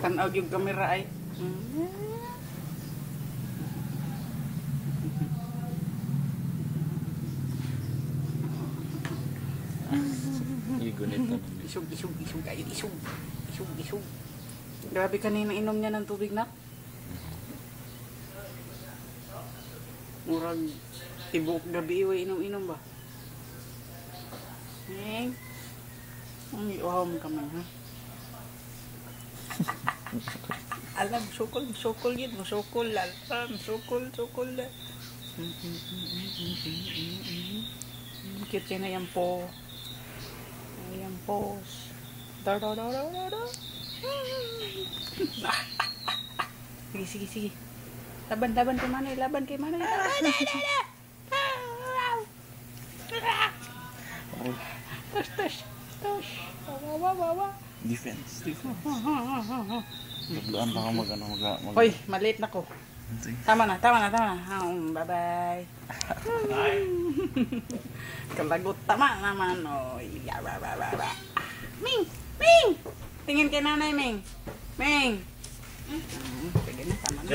Tanaw yung kamera ay. Igunit na. Isog kayo, isog. Grabe kanina inom niya ng tubig na. Murag tibok gabi iwa inom ba? Ang iwam kamay ha. Alam, sukol yun. Sukol alam. Sukol. Cute yun na yan po. Ayan po. Da. Sige. Laban kay Manay. Tush. Wawa. Defense. Naglaan pa ako mag... Hoy, maliit na ko. Tama na. Bye-bye. Kalagot tama naman. Oy. Ming! Tingin kay nanay, Ming. Sige na, tama na.